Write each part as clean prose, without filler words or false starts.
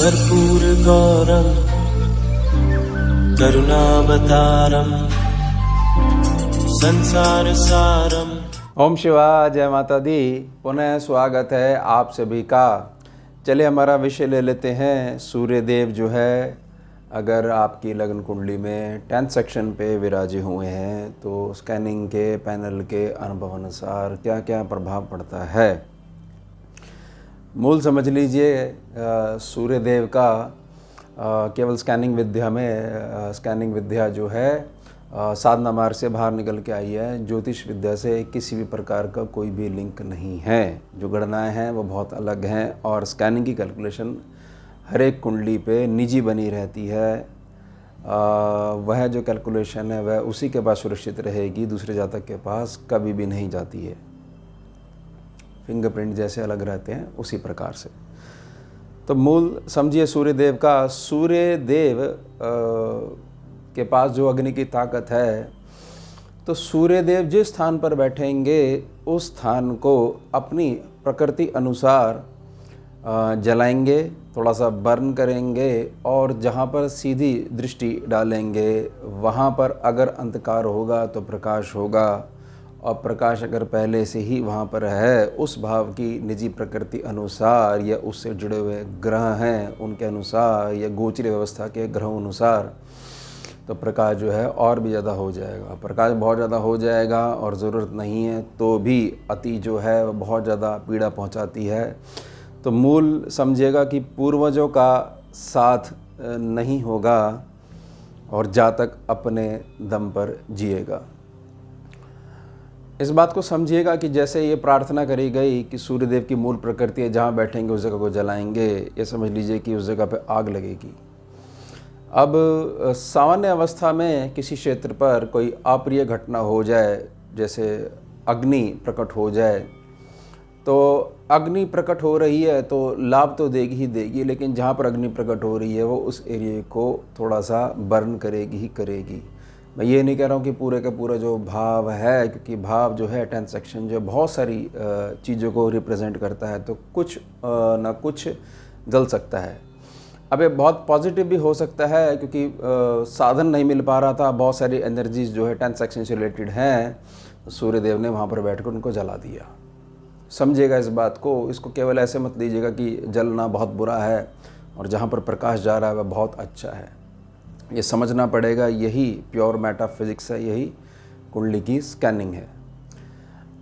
कर्पूरगौरं करुणावतारं संसारसारं। ओम शिवाय, जय माता दी। पुनः स्वागत है आप सभी का। चलिए हमारा विषय ले लेते हैं। सूर्य देव जो है, अगर आपकी लग्न कुंडली में 10th सेक्शन पे विराजे हुए हैं तो स्कैनिंग के पैनल के अनुभव अनुसार क्या क्या प्रभाव पड़ता है। मूल समझ लीजिए, सूर्य देव का केवल स्कैनिंग विद्या में स्कैनिंग विद्या जो है साधना मार्ग से बाहर निकल के आई है। ज्योतिष विद्या से किसी भी प्रकार का कोई भी लिंक नहीं है। जो गणनाएं हैं वो बहुत अलग हैं और स्कैनिंग की कैलकुलेशन हर एक कुंडली पे निजी बनी रहती है। वह जो कैलकुलेशन है वह उसी के पास सुरक्षित रहेगी, दूसरे जातक के पास कभी भी नहीं जाती है। फिंगरप्रिंट जैसे अलग रहते हैं उसी प्रकार से। तो मूल समझिए सूर्य देव का। सूर्य देव के पास जो अग्नि की ताकत है, तो सूर्य देव जिस स्थान पर बैठेंगे उस स्थान को अपनी प्रकृति अनुसार जलाएंगे, थोड़ा सा बर्न करेंगे, और जहाँ पर सीधी दृष्टि डालेंगे वहाँ पर अगर अंधकार होगा तो प्रकाश होगा, और प्रकाश अगर पहले से ही वहाँ पर है उस भाव की निजी प्रकृति अनुसार या उससे जुड़े हुए ग्रह हैं उनके अनुसार या गोचरी व्यवस्था के ग्रहों अनुसार, तो प्रकाश जो है और भी ज़्यादा हो जाएगा। प्रकाश बहुत ज़्यादा हो जाएगा और ज़रूरत नहीं है तो भी अति जो है वह बहुत ज़्यादा पीड़ा पहुंचाती है। तो मूल समझिएगा कि पूर्वजों का साथ नहीं होगा और जातक अपने दम पर जिएगा। इस बात को समझिएगा कि जैसे ये प्रार्थना करी गई कि सूर्यदेव की मूल प्रकृति है, जहाँ बैठेंगे उस जगह को जलाएंगे, ये समझ लीजिए कि उस जगह पे आग लगेगी। अब सामान्य अवस्था में किसी क्षेत्र पर कोई अप्रिय घटना हो जाए, जैसे अग्नि प्रकट हो जाए, तो अग्नि प्रकट हो रही है तो लाभ तो देगी ही देगी, लेकिन जहाँ पर अग्नि प्रकट हो रही है वो उस एरिया को थोड़ा सा बर्न करेगी ही करेगी। मैं ये नहीं कह रहा हूँ कि पूरे का पूरा जो भाव है, क्योंकि भाव जो है 10th सेक्शन जो बहुत सारी चीज़ों को रिप्रेजेंट करता है, तो कुछ ना कुछ जल सकता है। अब ये बहुत पॉजिटिव भी हो सकता है, क्योंकि साधन नहीं मिल पा रहा था, बहुत सारी एनर्जीज जो है 10th सेक्शन से रिलेटेड हैं, तो सूर्यदेव ने वहाँ पर बैठकर उनको जला दिया। समझिएगा इस बात को। इसको केवल ऐसे मत लीजिएगा कि जलना बहुत बुरा है और जहाँ पर प्रकाश जा रहा है वह बहुत अच्छा है। ये समझना पड़ेगा, यही प्योर मेटाफिजिक्स है, यही कुंडली की स्कैनिंग है।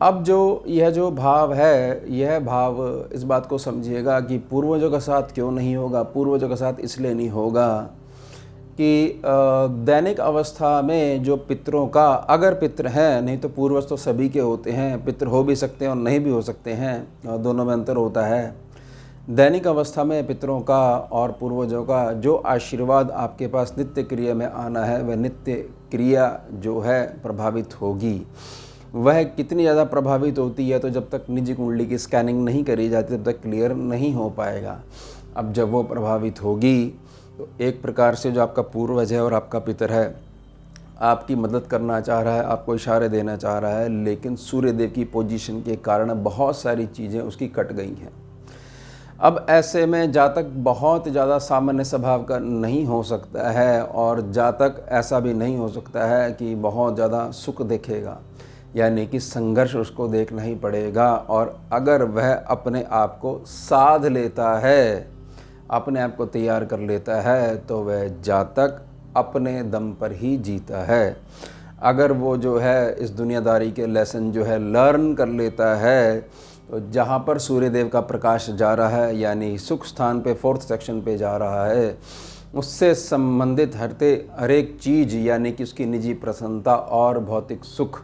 अब यह जो भाव है, यह भाव इस बात को समझिएगा कि पूर्वजों का साथ क्यों नहीं होगा। पूर्वजों का साथ इसलिए नहीं होगा कि दैनिक अवस्था में जो पितरों का, अगर पितर हैं, नहीं तो पूर्वज तो सभी के होते हैं, पितर हो भी सकते हैं और नहीं भी हो सकते हैं, दोनों में अंतर होता है। दैनिक अवस्था में पितरों का और पूर्वजों का जो आशीर्वाद आपके पास नित्य क्रिया में आना है, वह नित्य क्रिया जो है प्रभावित होगी। वह कितनी ज़्यादा प्रभावित होती है, तो जब तक निजी कुंडली की स्कैनिंग नहीं करी जाती तब तक क्लियर नहीं हो पाएगा। अब जब वो प्रभावित होगी तो एक प्रकार से जो आपका पूर्वज है और आपका पितर है आपकी मदद करना चाह रहा है, आपको इशारे देना चाह रहा है, लेकिन सूर्यदेव की पोजीशन के कारण बहुत सारी चीज़ें उसकी कट गई हैं। अब ऐसे में जातक बहुत ज़्यादा सामान्य स्वभाव का नहीं हो सकता है, और जातक ऐसा भी नहीं हो सकता है कि बहुत ज़्यादा सुख देखेगा, यानी कि संघर्ष उसको देखना ही पड़ेगा। और अगर वह अपने आप को साध लेता है, अपने आप को तैयार कर लेता है, तो वह जातक अपने दम पर ही जीता है। अगर वो जो है इस दुनियादारी के लेसन जो है लर्न कर लेता है, तो जहाँ पर सूर्यदेव का प्रकाश जा रहा है, यानी सुख स्थान पे 4th सेक्शन पे जा रहा है, उससे संबंधित हर एक चीज़, यानी कि उसकी निजी प्रसन्नता और भौतिक सुख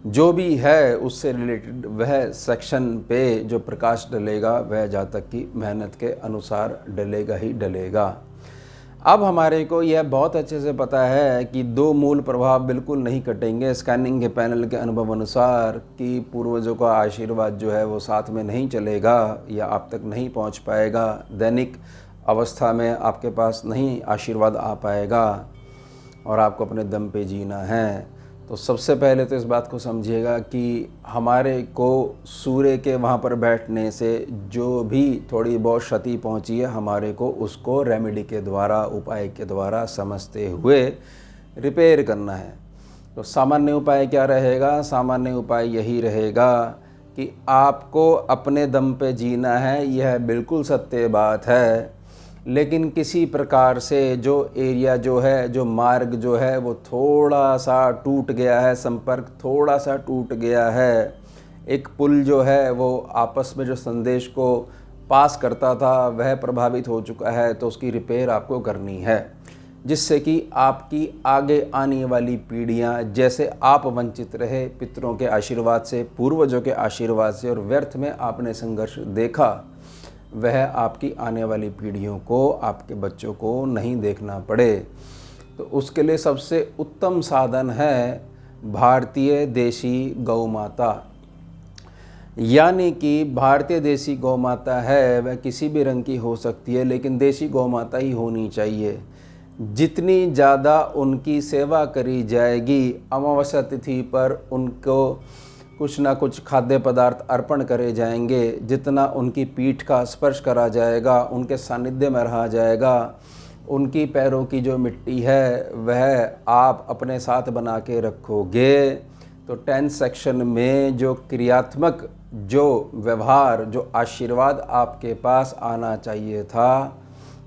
जो भी है उससे रिलेटेड वह सेक्शन पे जो प्रकाश डलेगा वह जातक की मेहनत के अनुसार डलेगा ही डलेगा। अब हमारे को यह बहुत अच्छे से पता है कि दो मूल प्रभाव बिल्कुल नहीं कटेंगे स्कैनिंग के पैनल के अनुभव अनुसार, कि पूर्वजों का आशीर्वाद जो है वो साथ में नहीं चलेगा या आप तक नहीं पहुंच पाएगा। दैनिक अवस्था में आपके पास नहीं आशीर्वाद आ पाएगा और आपको अपने दम पे जीना है। तो सबसे पहले तो इस बात को समझिएगा कि हमारे को सूर्य के वहाँ पर बैठने से जो भी थोड़ी बहुत क्षति पहुँची है, हमारे को उसको रेमेडी के द्वारा, उपाय के द्वारा समझते हुए रिपेयर करना है। तो सामान्य उपाय क्या रहेगा? सामान्य उपाय यही रहेगा कि आपको अपने दम पे जीना है, यह बिल्कुल सत्य बात है। लेकिन किसी प्रकार से जो एरिया जो है, जो मार्ग जो है वो थोड़ा सा टूट गया है, संपर्क थोड़ा सा टूट गया है। एक पुल जो है वो आपस में जो संदेश को पास करता था वह प्रभावित हो चुका है, तो उसकी रिपेयर आपको करनी है, जिससे कि आपकी आगे आने वाली पीढ़ियां, जैसे आप वंचित रहे पितरों के आशीर्वाद से, पूर्वजों के आशीर्वाद से, और व्यर्थ में आपने संघर्ष देखा, वह आपकी आने वाली पीढ़ियों को, आपके बच्चों को नहीं देखना पड़े। तो उसके लिए सबसे उत्तम साधन है भारतीय देशी गौ माता। यानी कि भारतीय देशी गौ माता है वह किसी भी रंग की हो सकती है, लेकिन देशी गौ माता ही होनी चाहिए। जितनी ज़्यादा उनकी सेवा करी जाएगी, अमावस्या तिथि पर उनको कुछ ना कुछ खाद्य पदार्थ अर्पण करे जाएंगे, जितना उनकी पीठ का स्पर्श करा जाएगा, उनके सानिध्य में रहा जाएगा, उनकी पैरों की जो मिट्टी है वह आप अपने साथ बना के रखोगे, तो 10th सेक्शन में जो क्रियात्मक, जो व्यवहार, जो आशीर्वाद आपके पास आना चाहिए था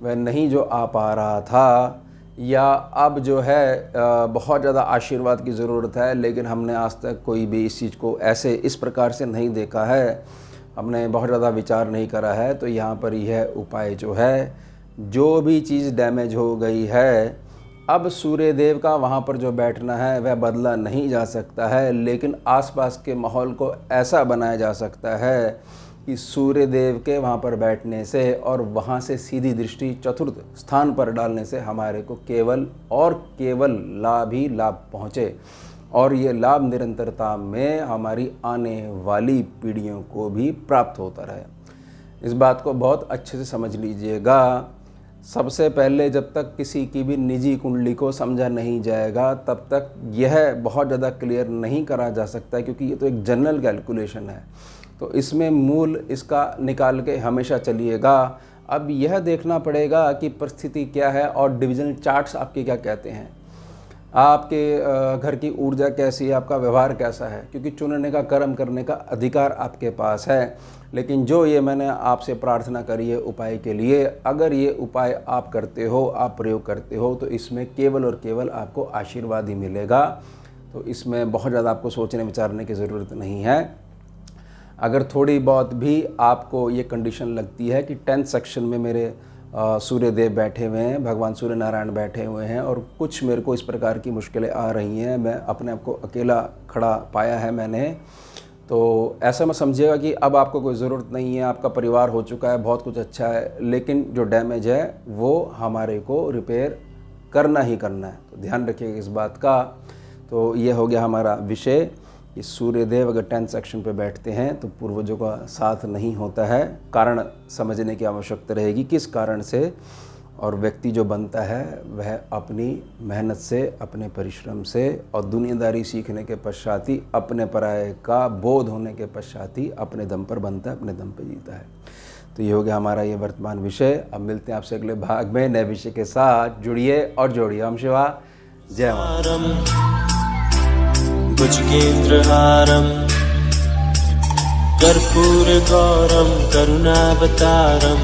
वह नहीं जो आ पा रहा था, या अब जो है बहुत ज़्यादा आशीर्वाद की ज़रूरत है, लेकिन हमने आज तक कोई भी इस चीज़ को ऐसे इस प्रकार से नहीं देखा है, हमने बहुत ज़्यादा विचार नहीं करा है। तो यहाँ पर यह उपाय जो है, जो भी चीज़ डैमेज हो गई है, अब सूर्य देव का वहाँ पर जो बैठना है वह बदला नहीं जा सकता है, लेकिन आसपास के माहौल को ऐसा बनाया जा सकता है कि सूर्य देव के वहाँ पर बैठने से और वहाँ से सीधी दृष्टि चतुर्थ स्थान पर डालने से हमारे को केवल और केवल लाभ ही लाभ पहुँचे, और ये लाभ निरंतरता में हमारी आने वाली पीढ़ियों को भी प्राप्त होता रहे। इस बात को बहुत अच्छे से समझ लीजिएगा। सबसे पहले जब तक किसी की भी निजी कुंडली को समझा नहीं जाएगा, तब तक यह बहुत ज़्यादा क्लियर नहीं करा जा सकता, क्योंकि ये तो एक जनरल कैलकुलेशन है। तो इसमें मूल इसका निकाल के हमेशा चलिएगा। अब यह देखना पड़ेगा कि परिस्थिति क्या है और डिविजनल चार्ट्स आपके क्या कहते हैं, आपके घर की ऊर्जा कैसी है, आपका व्यवहार कैसा है, क्योंकि चुनने का, कर्म करने का अधिकार आपके पास है। लेकिन जो ये मैंने आपसे प्रार्थना करी है उपाय के लिए, अगर ये उपाय आप करते हो, आप प्रयोग करते हो, तो इसमें केवल और केवल आपको आशीर्वाद ही मिलेगा। तो इसमें बहुत ज़्यादा आपको सोचने विचारने की ज़रूरत नहीं है। अगर थोड़ी बहुत भी आपको ये कंडीशन लगती है कि 10th सेक्शन में मेरे सूर्य देव बैठे हुए हैं, भगवान सूर्य नारायण बैठे हुए हैं, और कुछ मेरे को इस प्रकार की मुश्किलें आ रही हैं, मैं अपने आप को अकेला खड़ा पाया है मैंने, तो ऐसा मत समझिएगा कि अब आपको कोई ज़रूरत नहीं है, आपका परिवार हो चुका है, बहुत कुछ अच्छा है, लेकिन जो डैमेज है वो हमारे को रिपेयर करना ही करना है। तो ध्यान रखिएगा इस बात का। तो ये हो गया हमारा विषय कि सूर्यदेव अगर 10th सेक्शन पे बैठते हैं तो पूर्वजों का साथ नहीं होता है। कारण समझने की आवश्यकता रहेगी किस कारण से, और व्यक्ति जो बनता है वह अपनी मेहनत से, अपने परिश्रम से और दुनियादारी सीखने के पश्चात ही, अपने पराये का बोध होने के पश्चात ही अपने दम पर बनता है, अपने दम पर जीता है। तो ये हो गया हमारा ये वर्तमान विषय। अब मिलते हैं आपसे अगले भाग में नए विषय के साथ। जुड़िए और जोड़िए। ओम शिवा जय माता। भुजगेन्द्रहारं कर्पूरगौरं करुणावतारं